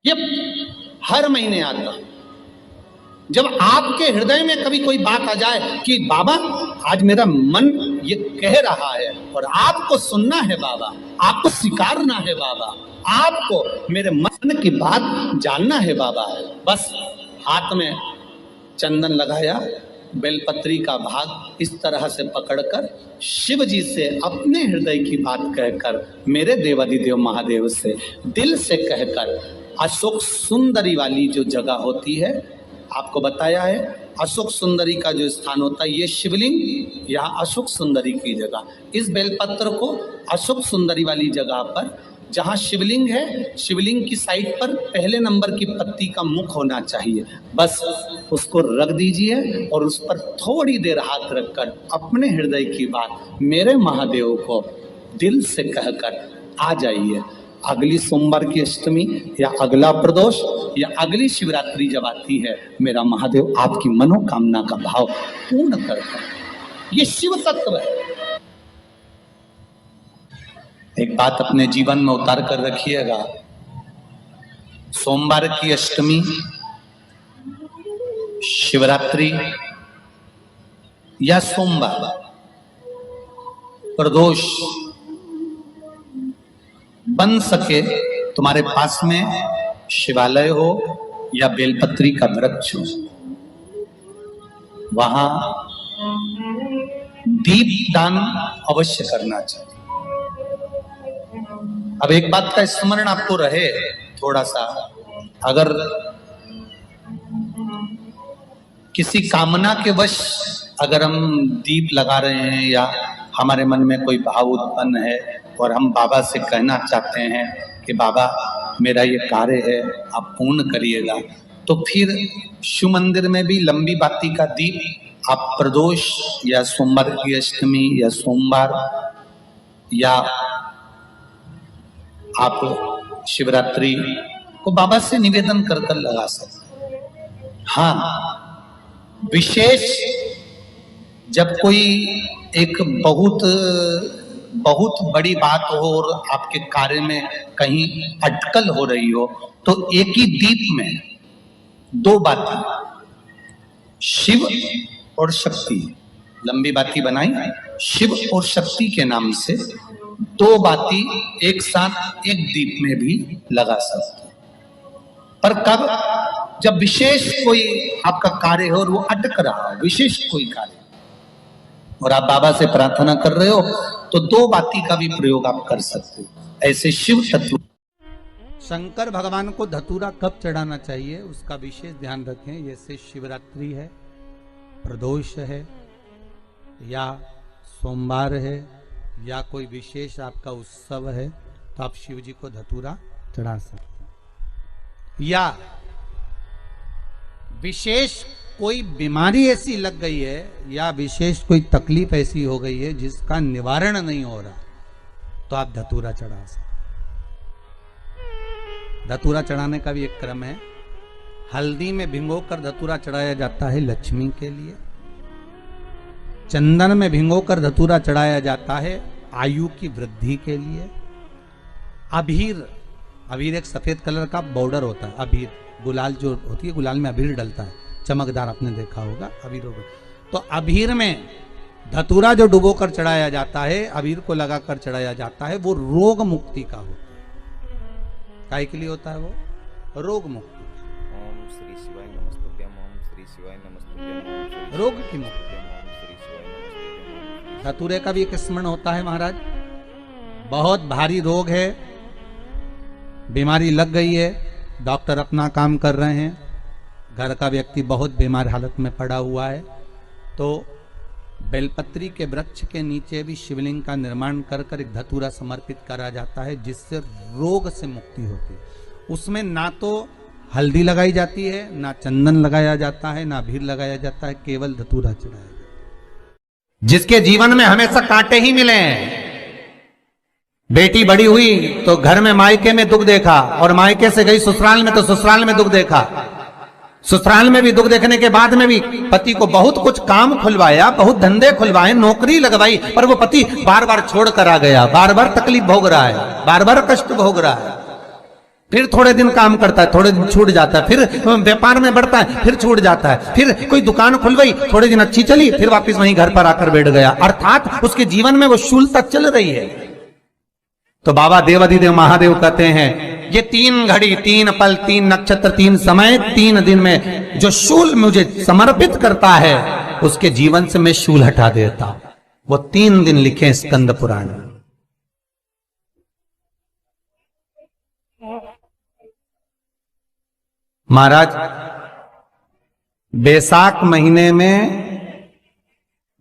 ये हर महीने आता। जब आपके हृदय में कभी कोई बात आ जाए कि बाबा आज मेरा मन ये कह रहा है और आपको सुनना है बाबा, आपको स्वीकारना है बाबा, आपको मेरे मन की बात जानना है बाबा, बस हाथ में चंदन लगाया, बेलपत्री का भाग इस तरह से पकड़कर शिव जी से अपने हृदय की बात कहकर, मेरे देवाधिदेव महादेव से दिल से कहकर, अशोक सुंदरी वाली जो जगह होती है, आपको बताया है अशोक सुंदरी का जो स्थान होता है, ये शिवलिंग या अशोक सुंदरी की जगह, इस बेलपत्र को अशोक सुंदरी वाली जगह पर जहाँ शिवलिंग है, शिवलिंग की साइड पर पहले नंबर की पत्ती का मुख होना चाहिए, बस उसको रख दीजिए और उस पर थोड़ी देर हाथ रखकर अपने हृदय की बात मेरे महादेव को दिल से कहकर आ जाइए। अगली सोमवार की अष्टमी या अगला प्रदोष या अगली शिवरात्रि जब आती है, मेरा महादेव आपकी मनोकामना का भाव पूर्ण करता है। ये शिव तत्व है। एक बात अपने जीवन में उतार कर रखिएगा, सोमवार की अष्टमी, शिवरात्रि या सोमवार, प्रदोष, बन सके तुम्हारे पास में शिवालय हो या बेलपत्री का वृक्ष हो, वहां दीप दान अवश्य करना चाहिए। अब एक बात का स्मरण आपको रहे थोड़ा सा, अगर किसी कामना के वश अगर हम दीप लगा रहे हैं या हमारे मन में कोई भाव उत्पन्न है और हम बाबा से कहना चाहते हैं कि बाबा मेरा ये कार्य है आप पूर्ण करिएगा, तो फिर शिव मंदिर में भी लंबी बाती का दीप आप प्रदोष या सोमवार की अष्टमी या सोमवार या आप शिवरात्रि को बाबा से निवेदन कर कर लगा सकते। हाँ, विशेष जब कोई एक बहुत बड़ी बात हो और आपके कार्य में कहीं अटकल हो रही हो, तो एक ही दीप में दो बाती, शिव और शक्ति, लंबी बाती बनाई, शिव और शक्ति के नाम से दो बाती एक साथ एक दीप में भी लगा सकते। पर कब? जब विशेष कोई आपका कार्य हो और वो अटक रहा हो, विशेष कोई कार्य, और आप बाबा से प्रार्थना कर रहे हो, तो दो बाती का भी प्रयोग आप कर सकते हो। ऐसे शिव तत्व। शंकर भगवान को धतूरा कब चढ़ाना चाहिए उसका विशेष ध्यान रखें। जैसे शिवरात्रि है, प्रदोष है, या सोमवार है, या कोई विशेष आपका उत्सव है, तो आप शिव जी को धतूरा चढ़ा सकते हैं। या विशेष कोई बीमारी ऐसी लग गई है या विशेष कोई तकलीफ ऐसी हो गई है जिसका निवारण नहीं हो रहा, तो आप धतूरा चढ़ा सकते। धतूरा चढ़ाने का भी एक क्रम है। हल्दी में भिगोकर धतूरा चढ़ाया जाता है लक्ष्मी के लिए। चंदन में भिगोकर धतूरा चढ़ाया जाता है आयु की वृद्धि के लिए। अबीर एक सफेद कलर का बॉर्डर होता है। अबीर गुलाल जो होती है, गुलाल में अबीर डलता है, चमकदार, आपने देखा होगा अबीर। तो अबीर में धतूरा जो डुबो कर चढ़ाया जाता है, अबीर को लगाकर चढ़ाया जाता है, वो रोग मुक्ति का होता है। काय के लिए होता है वो? रोग मुक्ति। ओम श्री शिवाय नमस्तुभ्यम, ओम श्री शिवाय नमस्तुभ्यम, रोग की मुक्ति। धतूरे का भी एक स्मरण होता है महाराज। बहुत भारी रोग है, बीमारी लग गई है, डॉक्टर अपना काम कर रहे हैं, घर का व्यक्ति बहुत बीमार हालत में पड़ा हुआ है, तो बेलपत्री के वृक्ष के नीचे भी शिवलिंग का निर्माण कर कर एक धतूरा समर्पित करा जाता है, जिससे रोग से मुक्ति होती है। उसमें ना तो हल्दी लगाई जाती है, ना चंदन लगाया जाता है, ना अबीर लगाया जाता है, केवल धतूरा चढ़ाया जाता है। जिसके जीवन में हमेशा कांटे ही मिले हैं, बेटी बड़ी हुई तो घर में मायके में दुख देखा, और मायके से गई ससुराल में तो ससुराल में दुख देखा, ससुराल में भी दुख देखने के बाद में भी पति को बहुत कुछ काम खुलवाया, बहुत धंधे खुलवाए, नौकरी लगवाई, पर वो पति बार बार छोड़ कर आ गया, बार बार तकलीफ भोग रहा है, बार बार कष्ट भोग रहा है। फिर थोड़े दिन काम करता है, थोड़े दिन छूट जाता है, फिर व्यापार में बढ़ता है, फिर छूट जाता है, फिर कोई दुकान खुल गई, थोड़े दिन अच्छी चली, फिर वापस वहीं घर पर आकर बैठ गया। अर्थात उसके जीवन में वो शूलता चल रही है। तो बाबा देवाधिदेव महादेव कहते हैं ये 3 घड़ी 3 पल 3 नक्षत्र 3 समय 3 दिन में जो शूल मुझे समर्पित करता है उसके जीवन से मैं शूल हटा देता हूं। वो 3 दिन लिखे स्कंद पुराण में। महाराज बैसाख महीने में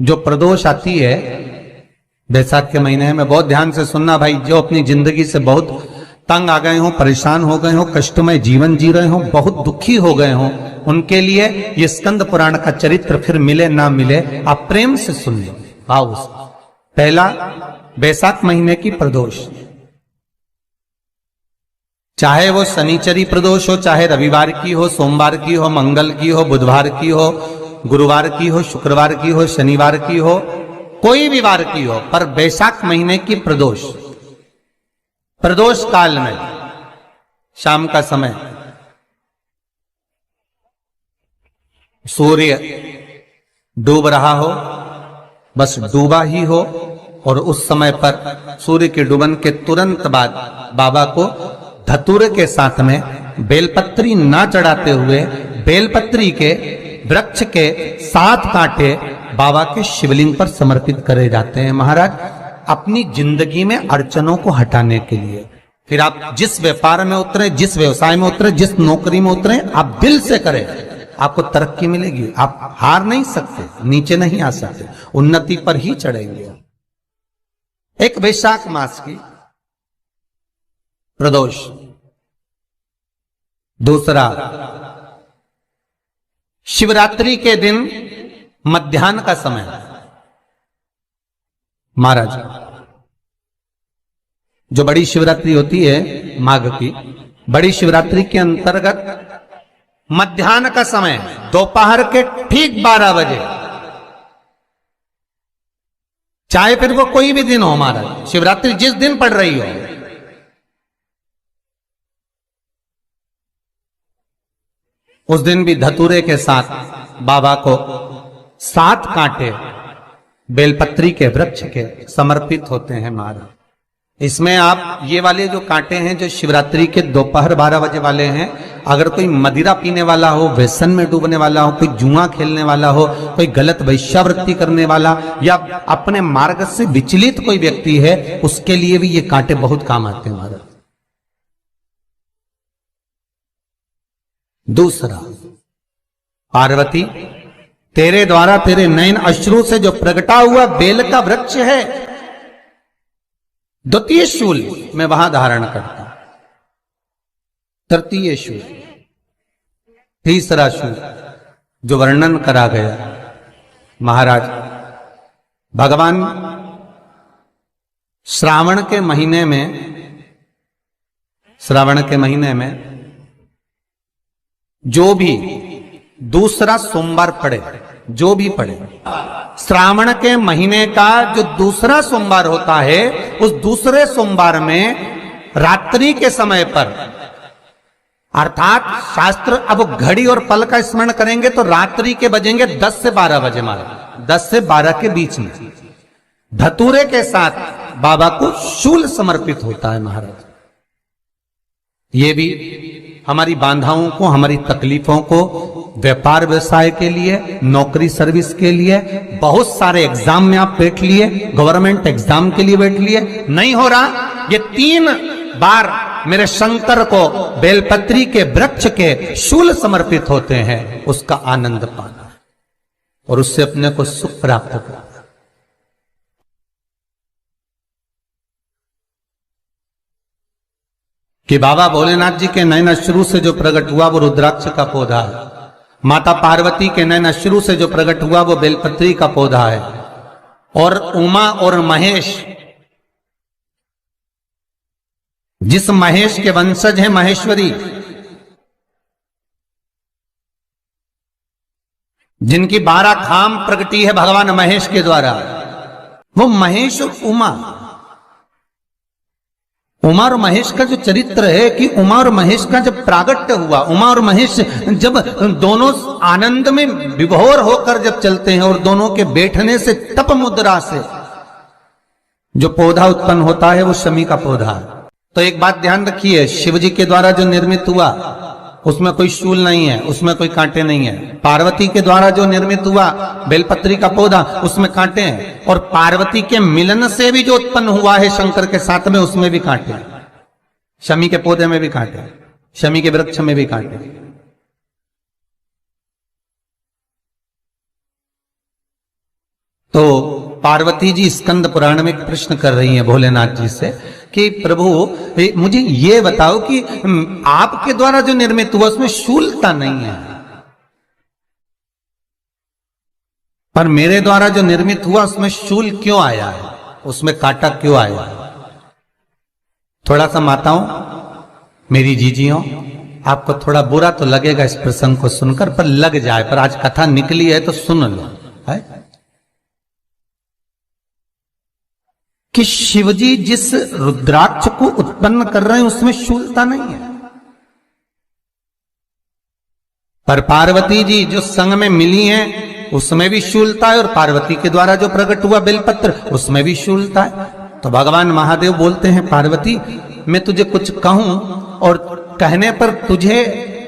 जो प्रदोष आती है, बैसाख के महीने में बहुत ध्यान से सुनना भाई, जो अपनी जिंदगी से बहुत तंग आ गए हो, परेशान हो गए हो, कष्टमय जीवन जी रहे हो, बहुत दुखी हो गए हो, उनके लिए ये स्कंद पुराण का चरित्र फिर मिले ना मिले आप प्रेम से सुन लो भाव से। पहला बैसाख महीने की प्रदोष, चाहे वो शनिचरी प्रदोष हो, चाहे रविवार की हो, सोमवार की हो, मंगल की हो, बुधवार की हो, गुरुवार की हो, शुक्रवार की हो, शनिवार की हो, कोई भी वार की हो, पर बैसाख महीने की प्रदोष, प्रदोष काल में शाम का समय सूर्य डूब रहा हो, बस डूबा ही हो, और उस समय पर सूर्य के डूबन के तुरंत बाद बाबा को धतूरे के साथ में बेलपत्री ना चढ़ाते हुए बेलपत्री के वृक्ष के 7 कांटे बाबा के शिवलिंग पर समर्पित करे जाते हैं महाराज, अपनी जिंदगी में अड़चनों को हटाने के लिए। फिर आप जिस व्यापार में उतरे, जिस व्यवसाय में उतरे, जिस नौकरी में उतरे, आप दिल से करें, आपको तरक्की मिलेगी। आप हार नहीं सकते, नीचे नहीं आ सकते, उन्नति पर ही चढ़ेंगे। एक वैशाख मास की प्रदोष, दूसरा शिवरात्रि के दिन मध्याह्न का समय। महाराज जो बड़ी शिवरात्रि होती है माघ की, बड़ी शिवरात्रि के अंतर्गत मध्याह्न का समय, दोपहर के ठीक 12 बजे, चाहे फिर वो कोई भी दिन हो महाराज, शिवरात्रि जिस दिन पड़ रही हो, उस दिन भी धतूरे के साथ बाबा को 7 कांटे बेलपत्री के वृक्ष के समर्पित होते हैं महाराज। इसमें आप ये वाले जो कांटे हैं जो शिवरात्रि के दोपहर 12 बजे वाले हैं, अगर कोई मदिरा पीने वाला हो, व्यसन में डूबने वाला हो, कोई जुआ खेलने वाला हो, कोई गलत वैश्यावृत्ति करने वाला, या अपने मार्ग से विचलित कोई व्यक्ति है, उसके लिए भी ये कांटे बहुत काम आते हैं महाराज। दूसरा, पार्वती तेरे द्वारा तेरे नयन अश्रु से जो प्रगटा हुआ बेल का वृक्ष है, द्वितीय शूल मैं वहां धारण करता, तृतीय शूल, तीसरा शूल जो वर्णन करा गया महाराज। भगवान श्रावण के महीने में जो भी दूसरा सोमवार पड़े, जो भी पड़े, श्रावण के महीने का जो दूसरा सोमवार होता है, उस दूसरे सोमवार में रात्रि के समय पर, अर्थात शास्त्र अब घड़ी और पल का स्मरण करेंगे तो रात्रि के बजेंगे 10 से 12 बजे महाराज, 10 से 12 के बीच में धतूरे के साथ बाबा को शूल समर्पित होता है महाराज। ये भी हमारी बाधाओं को, हमारी तकलीफों को, व्यापार व्यवसाय के लिए, नौकरी सर्विस के लिए, बहुत सारे एग्जाम में आप बैठ लिए, गवर्नमेंट एग्जाम के लिए बैठ लिए, नहीं हो रहा, ये 3 बार मेरे शंकर को बेलपत्री के वृक्ष के शूल समर्पित होते हैं, उसका आनंद पाना और उससे अपने को सुख प्राप्त करना। कि बाबा भोलेनाथ जी के नयन अश्रु से जो प्रकट हुआ वो रुद्राक्ष का पौधा है, माता पार्वती के नयन अश्रु से जो प्रकट हुआ वो बेलपत्री का पौधा है, और उमा और महेश, जिस महेश के वंशज है महेश्वरी, जिनकी 12 खाम प्रगटी है भगवान महेश के द्वारा, वो महेश और उमा उमा और महेश का जो चरित्र है कि उमा और महेश का जब प्रागट्य हुआ, उमा और महेश जब दोनों आनंद में विभोर होकर जब चलते हैं और दोनों के बैठने से तप मुद्रा से जो पौधा उत्पन्न होता है वो शमी का पौधा है। तो एक बात ध्यान रखिए, शिव जी के द्वारा जो निर्मित हुआ उसमें कोई शूल नहीं है, उसमें कोई कांटे नहीं है। पार्वती के द्वारा जो निर्मित हुआ बेलपत्री का पौधा, उसमें कांटे हैं। और पार्वती के मिलन से भी जो उत्पन्न हुआ है शंकर के साथ में, उसमें भी कांटे हैं। शमी के पौधे में भी कांटे, शमी के वृक्ष में भी कांटे। तो पार्वती जी स्कंद पुराण में एक प्रश्न कर रही हैं भोलेनाथ जी से कि प्रभु मुझे ये बताओ कि आपके द्वारा जो निर्मित हुआ उसमें शूलता नहीं है, पर मेरे द्वारा जो निर्मित हुआ उसमें शूल क्यों आया है, उसमें कांटा क्यों आया है? थोड़ा सा माताओं, मेरी जीजियों, आपको थोड़ा बुरा तो लगेगा इस प्रसंग को सुनकर, पर लग जाए, पर आज कथा निकली है तो सुन लो है कि शिवजी जिस रुद्राक्ष को उत्पन्न कर रहे हैं उसमें शूलता नहीं है, पर पार्वती जी जो संग में मिली हैं उसमें भी शूलता है, और पार्वती के द्वारा जो प्रकट हुआ बेलपत्र उसमें भी शूलता है। तो भगवान महादेव बोलते हैं, पार्वती मैं तुझे कुछ कहूं और कहने पर तुझे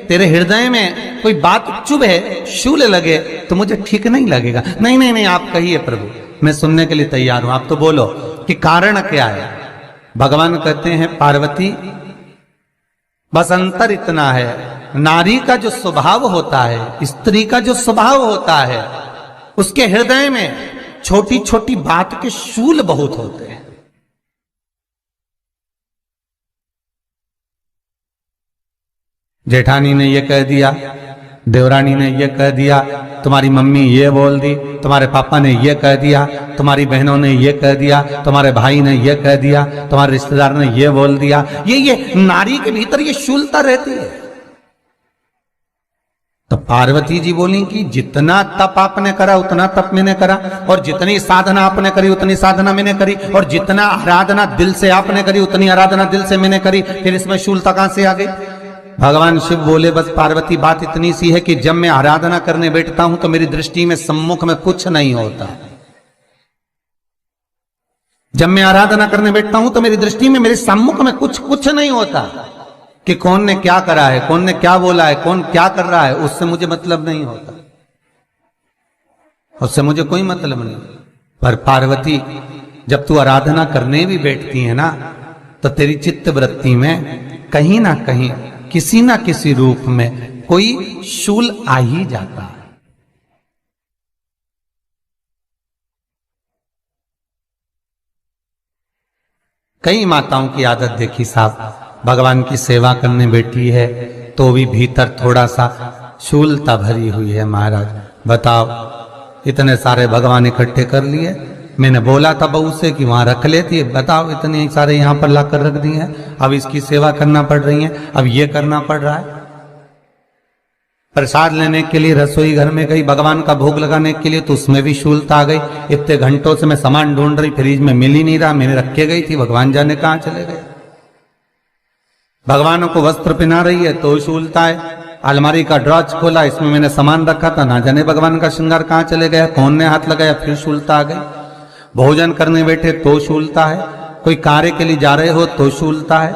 तेरे हृदय में कोई बात चुभे, शूल लगे तो मुझे ठीक नहीं लगेगा। नहीं नहीं नहीं, आप कहिए प्रभु, मैं सुनने के लिए तैयार हूं, आप तो बोलो कि कारण क्या है। भगवान कहते हैं, पार्वती बस अंतर इतना है, नारी का जो स्वभाव होता है, स्त्री का जो स्वभाव होता है, उसके हृदय में छोटी छोटी बात के शूल बहुत होते हैं। जेठानी ने ये कह दिया, देवरानी ने ये कह दिया, तुम्हारी मम्मी ये बोल दी, तुम्हारे पापा ने ये कह दिया, तुम्हारी बहनों ने ये कह दिया, तुम्हारे भाई ने ये कह दिया, तुम्हारे रिश्तेदार ने ये बोल दिया। ये नारी के भीतर ये शूलता रहती है। तो पार्वती जी बोली कि जितना तप आपने करा उतना तप मैंने करा, और जितनी साधना आपने करी उतनी साधना मैंने करी, और जितना आराधना दिल से आपने करी उतनी आराधना दिल से मैंने करी, फिर इसमें शूलता कहां से आ गई? भगवान शिव बोले, बस पार्वती बात इतनी सी है कि जब मैं आराधना करने बैठता हूं तो मेरी दृष्टि में सम्मुख में कुछ नहीं होता। जब मैं आराधना करने बैठता हूं तो मेरी दृष्टि में मेरे सम्मुख में कुछ नहीं होता कि कौन ने क्या करा है, कौन ने क्या बोला है, कौन क्या कर रहा है, उससे मुझे मतलब नहीं होता, उससे मुझे कोई मतलब नहीं। पर पार्वती जब तू आराधना करने भी बैठती है ना, तो तेरी चित्त वृत्ति में कहीं ना कहीं किसी ना किसी रूप में कोई शूल आ ही जाता है। कई माताओं की आदत देखी साहब, भगवान की सेवा करने बैठी है तो भी भीतर थोड़ा सा शूलता भरी हुई है। महाराज बताओ, इतने सारे भगवान इकट्ठे कर लिए, मैंने बोला था बहू से कि वहां रख लेती है, बताओ इतने सारे यहां पर लाकर रख दिए हैं, अब इसकी सेवा करना पड़ रही है, अब ये करना पड़ रहा है। प्रसाद लेने के लिए रसोई घर में गई, भगवान का भोग लगाने के लिए, तो उसमें भी शूलता आ गई। इतने घंटों से मैं सामान ढूंढ रही, फ्रिज में मिल ही नहीं रहा, मैंने रख के गई थी, भगवान जाने कहां चले गए। भगवानों को वस्त्र पहना रही है तो शूलता है। अलमारी का ड्रॉज खोला, इसमें मैंने सामान रखा था, ना जाने भगवान का श्रृंगार कहां चले गया, कौन ने हाथ लगाया, फिर शूलता आ गई। भोजन करने बैठे तो शूलता है, कोई कार्य के लिए जा रहे हो तो शूलता है।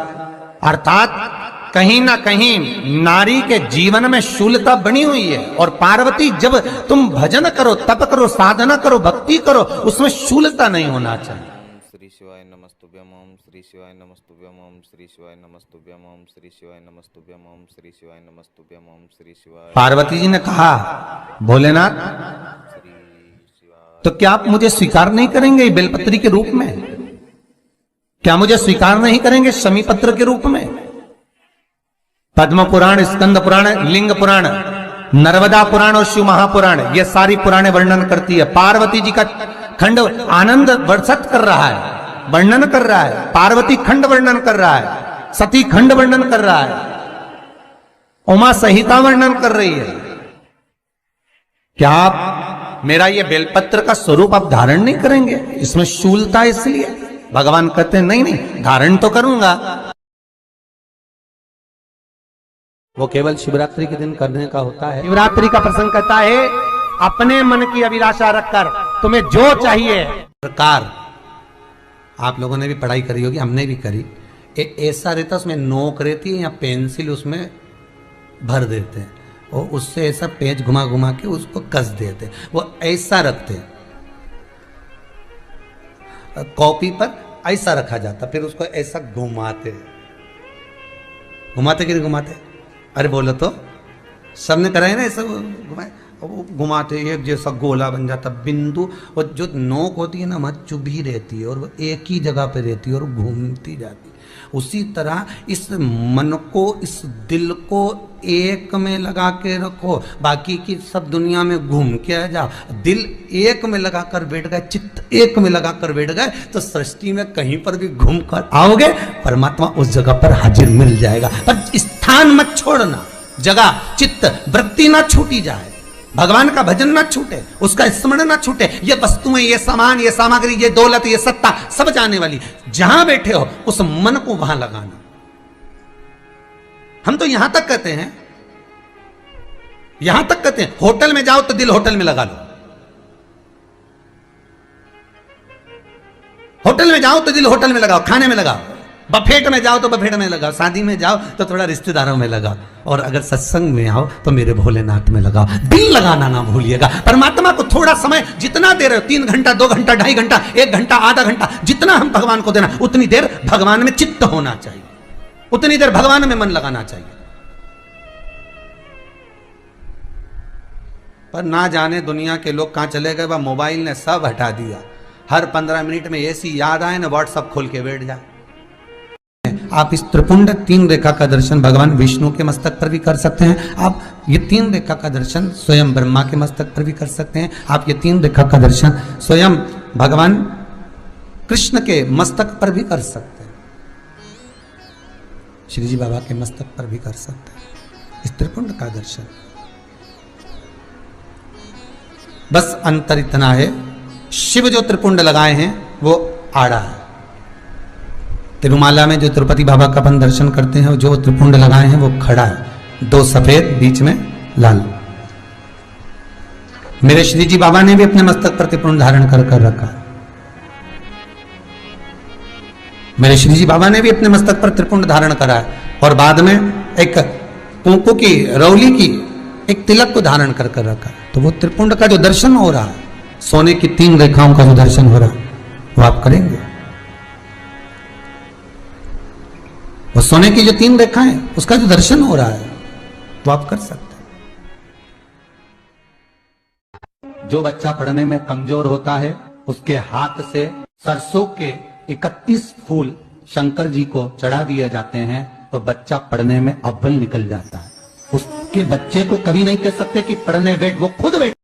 अर्थात कहीं ना कहीं नारी के जीवन में शूलता बनी हुई है। और पार्वती, जब तुम भजन करो, तप करो, साधना करो, भक्ति करो, उसमें शूलता नहीं होना चाहिए। श्री शिवाय नमस्तुभ्यम, ओम श्री शिवाय नमस्तुभ्यम, ओम श्री शिवाय नमस्तुभ्यम, ओम श्री शिवाय नमस्तुभ्यम, ओम श्री शिवाय नमस्तुभ्यम, ओम श्री शिवाय। पार्वती जी ने कहा, भोलेनाथ तो क्या आप मुझे स्वीकार नहीं करेंगे बेलपत्री के रूप में? क्या मुझे स्वीकार नहीं करेंगे शमी पत्र के रूप में? पद्म पुराण, स्कंद पुराण, लिंग पुराण, नर्मदा पुराण और शिव महापुराण, ये सारी पुराणे वर्णन करती है। पार्वती जी का खंड आनंद वर्षित कर रहा है, वर्णन कर रहा है। पार्वती खंड वर्णन कर रहा है, सती खंड वर्णन कर रहा है, उमा संहिता वर्णन कर रही है। क्या आप मेरा ये बेलपत्र का स्वरूप आप धारण नहीं करेंगे? इसमें शूलता इसलिए भगवान कहते हैं नहीं नहीं, धारण तो करूंगा। वो केवल शिवरात्रि के दिन करने का होता है। शिवरात्रि का प्रसंग कहता है अपने मन की अभिलाषा रखकर तुम्हें जो चाहिए। प्रकार आप लोगों ने भी पढ़ाई करी होगी, हमने भी करी। ऐसा रहता, उसमें नोक रहती है या पेंसिल उसमें भर देते हैं और उससे ऐसा पेज घुमा घुमा के उसको कस देते हैं। वो ऐसा रखते हैं, कॉपी पर ऐसा रखा जाता, फिर उसको ऐसा घुमाते घुमाते कि नहीं घुमाते? अरे बोलो तो, सबने कराए ना ऐसा घुमाए, वो घुमाते एक जैसा गोला बन जाता बिंदु। और जो नोक होती है ना वहाँ चुभी रहती है और वो एक ही जगह पे रहती है और घूमती जाती है। उसी तरह इस मन को, इस दिल को एक में लगा के रखो, बाकी की सब दुनिया में घूम के आ जाओ। दिल एक में लगा कर बैठ गए, चित्त एक में लगा कर बैठ गए तो सृष्टि में कहीं पर भी घूम कर आओगे, परमात्मा उस जगह पर हाजिर मिल जाएगा। पर स्थान मत छोड़ना, जगह चित्त वृत्ति ना छूटी जाए, भगवान का भजन ना छूटे, उसका स्मरण ना छूटे। ये वस्तुएं, ये सामान, ये सामग्री, ये दौलत, ये सत्ता सब जाने वाली। जहां बैठे हो उस मन को वहां लगाना। हम तो यहां तक कहते हैं, होटल में जाओ तो दिल होटल में लगा लो, होटल में जाओ तो दिल होटल में लगाओ, खाने में लगाओ, बफेट में जाओ तो बफेट में लगाओ, शादी में जाओ तो थोड़ा रिश्तेदारों में लगाओ, और अगर सत्संग में आओ तो मेरे भोलेनाथ में लगाओ। दिल लगाना ना भूलिएगा। परमात्मा को थोड़ा समय जितना दे रहे हो, 3 घंटा, 2 घंटा, 2.5 घंटा, 1 घंटा, आधा घंटा, जितना हम भगवान को देना, उतनी देर भगवान में चित्त होना चाहिए, उतनी देर भगवान में मन लगाना चाहिए। पर ना जाने दुनिया के लोग कहां चले गए, वह मोबाइल ने सब हटा दिया। हर 15 मिनट में ऐसी याद आए ना, व्हाट्सअप खोल के बैठ जाए। आप इस त्रिपुंड 3 रेखा का दर्शन भगवान विष्णु के मस्तक पर भी कर सकते हैं। आप ये 3 रेखा का दर्शन स्वयं ब्रह्मा के मस्तक पर भी कर सकते हैं। आप ये 3 रेखा का दर्शन स्वयं भगवान कृष्ण के मस्तक पर भी कर सकते हैं, श्री जी बाबा के मस्तक पर भी कर सकते हैं इस त्रिपुंड का दर्शन। बस अंतर इतना है, शिव जो त्रिपुंड लगाए हैं वो आड़ा है। तिरुमाला में जो तिरुपति बाबा का अपन दर्शन करते हैं, जो त्रिपुंड लगाए हैं वो खड़ा है, 2 सफेद बीच में लाल। मेरे श्री जी बाबा ने भी अपने मस्तक पर त्रिपुंड धारण कर रखा है। मेरे श्री जी बाबा ने भी अपने मस्तक पर त्रिपुंड धारण करा है, और बाद में एक कुंकू की रौली की एक तिलक को धारण कर रखा है। तो वो त्रिपुंड का जो दर्शन हो रहा है, सोने की 3 रेखाओं का जो दर्शन हो रहा है, वो आप करेंगे। वो सोने की जो 3 रेखाएं, उसका जो दर्शन हो रहा है, वो आप कर सकते हैं। जो बच्चा पढ़ने में कमजोर होता है, उसके हाथ से सरसों के 31 फूल शंकर जी को चढ़ा दिए जाते हैं, तो बच्चा पढ़ने में अव्वल निकल जाता है। उसके बच्चे को कभी नहीं कह सकते कि पढ़ने बैठ, वो खुद बैठ